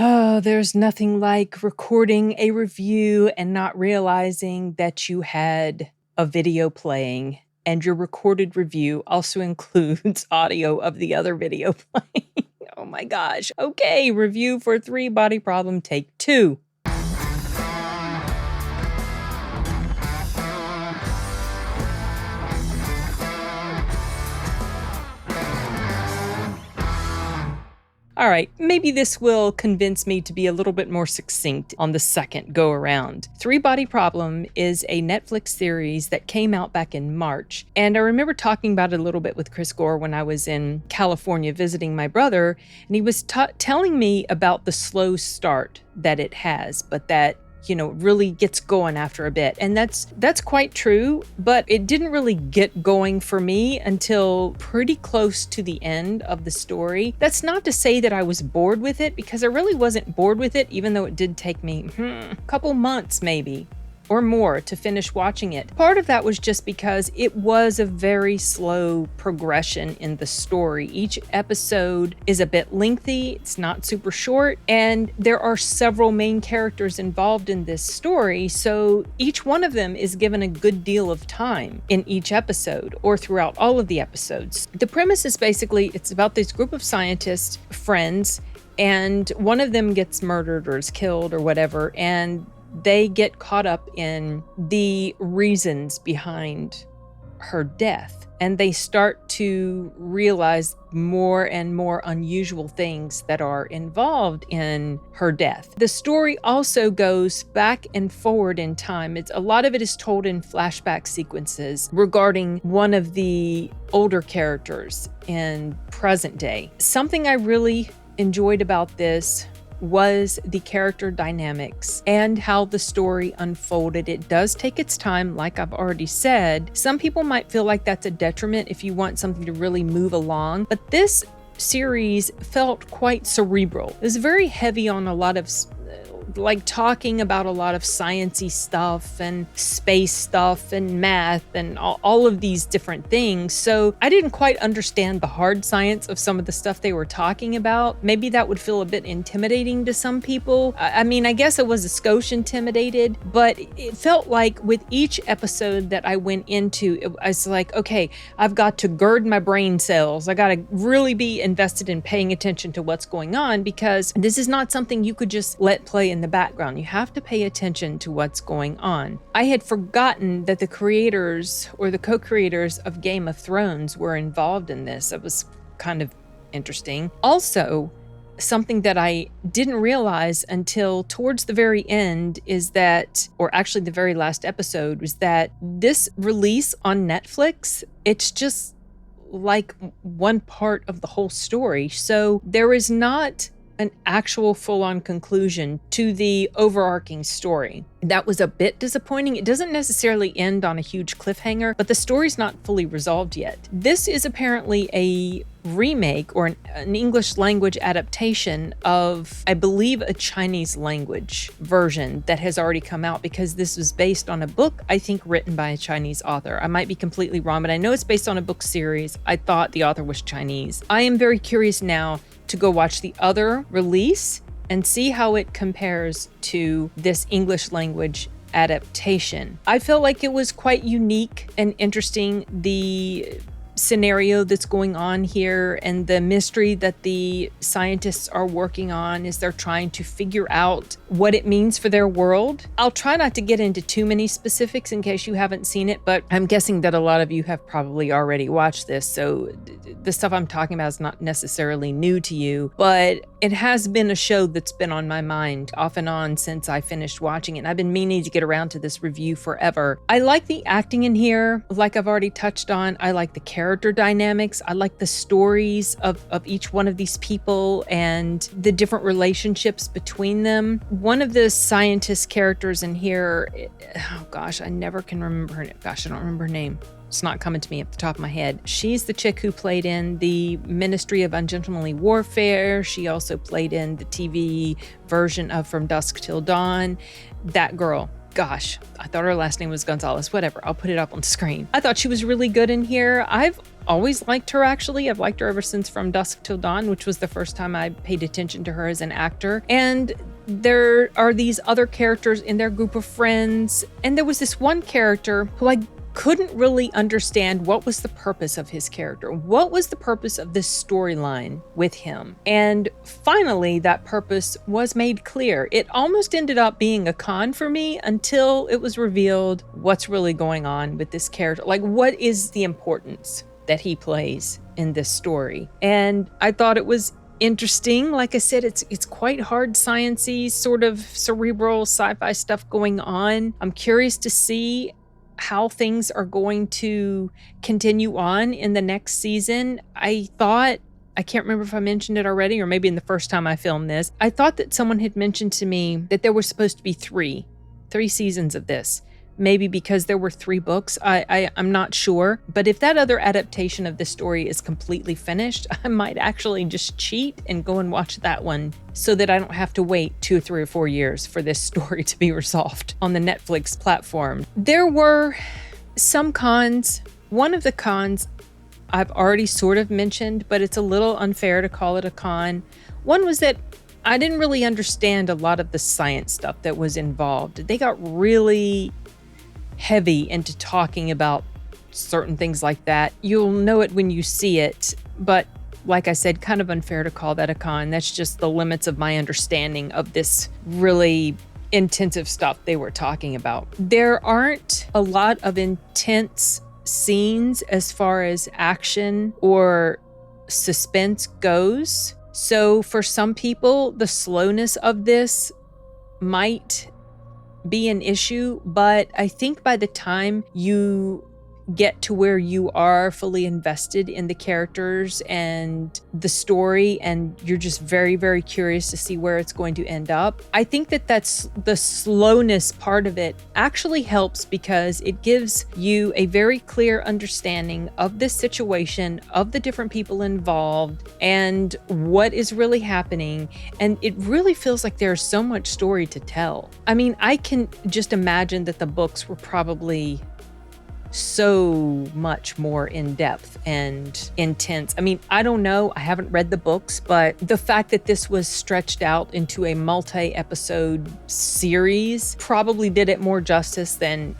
Oh, there's nothing like recording a review and not realizing that you had a video playing, and your recorded review also includes audio of the other video playing. Oh my gosh. Okay, review for 3 Body Problem, take 2. All right, maybe this will convince me to be a little bit more succinct on the second go around. 3 Body Problem is a Netflix series that came out back in March. And I remember talking about it a little bit with Chris Gore when I was in California visiting my brother. And he was telling me about the slow start that it has, but that really gets going after a bit. And that's quite true, but it didn't really get going for me until pretty close to the end of the story. That's not to say that I was bored with it, because I really wasn't bored with it, even though it did take me a couple months maybe or more to finish watching it. Part of that was just because it was a very slow progression in the story. Each episode is a bit lengthy, it's not super short, and there are several main characters involved in this story, so each one of them is given a good deal of time in each episode or throughout all of the episodes. The premise is basically, it's about this group of scientists, friends, and one of them gets murdered or is killed or whatever, and they get caught up in the reasons behind her death. And they start to realize more and more unusual things that are involved in her death. The story also goes back and forward in time. A lot of it is told in flashback sequences regarding one of the older characters in present day. Something I really enjoyed about this was the character dynamics and how the story unfolded. It does take its time, like I've already said. Some people might feel like that's a detriment if you want something to really move along, but this series felt quite cerebral. It was very heavy on a lot of talking about a lot of sciencey stuff and space stuff and math and all of these different things. So I didn't quite understand the hard science of some of the stuff they were talking about. Maybe that would feel a bit intimidating to some people. I mean, I guess I was a skosh intimidated, but it felt like with each episode that I went into, I was like, okay, I've got to gird my brain cells. I got to really be invested in paying attention to what's going on, because this is not something you could just let play in the background. You have to pay attention to what's going on. I had forgotten that the creators or the co-creators of Game of Thrones were involved in this. It was kind of interesting. Also, something that I didn't realize until towards the very end is that, or actually the very last episode, was that this release on Netflix, it's just like one part of the whole story. So there is not an actual full-on conclusion to the overarching story. That was a bit disappointing. It doesn't necessarily end on a huge cliffhanger, but the story's not fully resolved yet. This is apparently a remake or an English language adaptation of, I believe, a Chinese language version that has already come out, because this was based on a book, I think, written by a Chinese author. I might be completely wrong, but I know it's based on a book series. I thought the author was Chinese. I am very curious now to go watch the other release and see how it compares to this English language adaptation. I felt like it was quite unique and interesting. The scenario that's going on here and the mystery that the scientists are working on as they're trying to figure out what it means for their world. I'll try not to get into too many specifics in case you haven't seen it, but I'm guessing that a lot of you have probably already watched this, so the stuff I'm talking about is not necessarily new to you, but it has been a show that's been on my mind off and on since I finished watching it, and I've been meaning to get around to this review forever. I like the acting in here, like I've already touched on. I like the character dynamics. I like the stories of each one of these people and the different relationships between them. One of the scientist characters in here, oh gosh, I never can remember her name. Gosh, I don't remember her name. It's not coming to me at the top of my head. She's the chick who played in the Ministry of Ungentlemanly Warfare. She also played in the TV version of From Dusk Till Dawn. That girl. Gosh, I thought her last name was Gonzalez. Whatever, I'll put it up on the screen. I thought she was really good in here. I've always liked her, actually. I've liked her ever since From Dusk Till Dawn, which was the first time I paid attention to her as an actor. And there are these other characters in their group of friends. And there was this one character who I couldn't really understand what was the purpose of his character. What was the purpose of this storyline with him? And finally, that purpose was made clear. It almost ended up being a con for me until it was revealed what's really going on with this character. Like, what is the importance that he plays in this story? And I thought it was interesting. Like I said, it's quite hard science-y, sort of cerebral sci-fi stuff going on. I'm curious to see how things are going to continue on in the next season. I can't remember if I mentioned it already, or maybe in the first time I filmed this, I thought that someone had mentioned to me that there were supposed to be three seasons of this. Maybe because there were 3 books. I'm not sure. But if that other adaptation of the story is completely finished, I might actually just cheat and go and watch that one so that I don't have to wait 2, 3, or 4 years for this story to be resolved on the Netflix platform. There were some cons. One of the cons I've already sort of mentioned, but it's a little unfair to call it a con. One was that I didn't really understand a lot of the science stuff that was involved. They got really heavy into talking about certain things like that. You'll know it when you see it, but like I said, kind of unfair to call that a con. That's just the limits of my understanding of this really intensive stuff they were talking about. There aren't a lot of intense scenes as far as action or suspense goes. So for some people, the slowness of this might be an issue, but I think by the time you get to where you are fully invested in the characters and the story, and you're just very, very curious to see where it's going to end up, I think that that's the slowness part of it actually helps because it gives you a very clear understanding of this situation, of the different people involved, and what is really happening. And it really feels like there's so much story to tell. I mean, I can just imagine that the books were probably so much more in-depth and intense. I mean, I don't know. I haven't read the books, but the fact that this was stretched out into a multi-episode series probably did it more justice than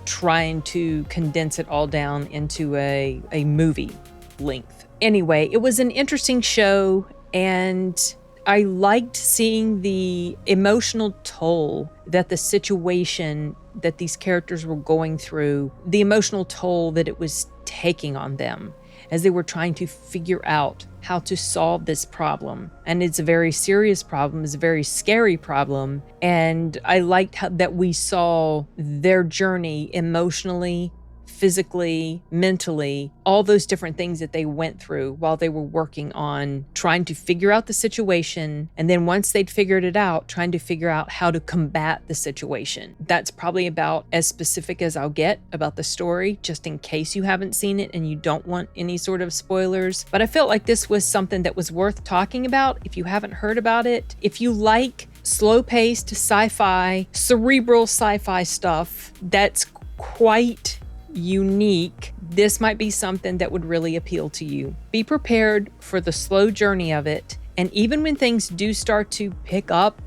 trying to condense it all down into a movie length. Anyway, it was an interesting show, and I liked seeing the emotional toll that the situation that these characters were going through, the emotional toll that it was taking on them as they were trying to figure out how to solve this problem. And it's a very serious problem, it's a very scary problem. And I liked that we saw their journey emotionally, physically, mentally, all those different things that they went through while they were working on trying to figure out the situation. And then once they'd figured it out, trying to figure out how to combat the situation. That's probably about as specific as I'll get about the story, just in case you haven't seen it and you don't want any sort of spoilers. But I felt like this was something that was worth talking about if you haven't heard about it. If you like slow-paced sci-fi, cerebral sci-fi stuff that's quite unique, this might be something that would really appeal to you. Be prepared for the slow journey of it. And even when things do start to pick up,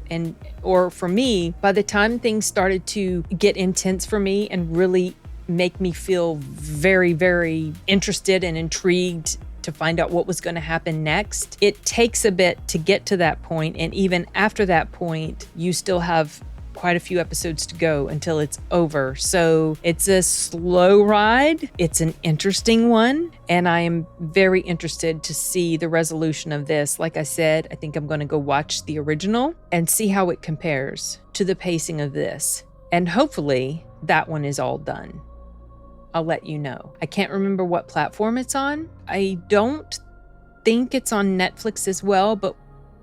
or for me, by the time things started to get intense for me and really make me feel very, very interested and intrigued to find out what was going to happen next, it takes a bit to get to that point. And even after that point, you still have quite a few episodes to go until it's over. So it's a slow ride. It's an interesting one. And I am very interested to see the resolution of this. Like I said, I think I'm going to go watch the original and see how it compares to the pacing of this. And hopefully that one is all done. I'll let you know. I can't remember what platform it's on. I don't think it's on Netflix as well, but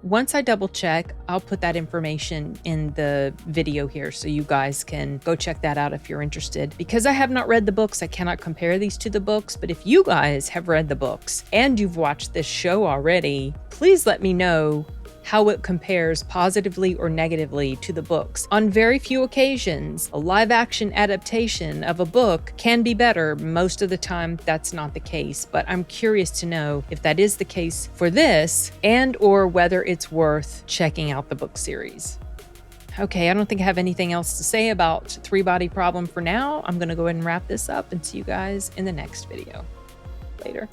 once I double check, I'll put that information in the video here so you guys can go check that out if you're interested. Because I have not read the books, I cannot compare these to the books, but if you guys have read the books and you've watched this show already, please let me know how it compares positively or negatively to the books. On very few occasions, a live-action adaptation of a book can be better. Most of the time, that's not the case, but I'm curious to know if that is the case for this, and or whether it's worth checking out the book series. Okay, I don't think I have anything else to say about Three-Body Problem for now. I'm going to go ahead and wrap this up and see you guys in the next video. Later.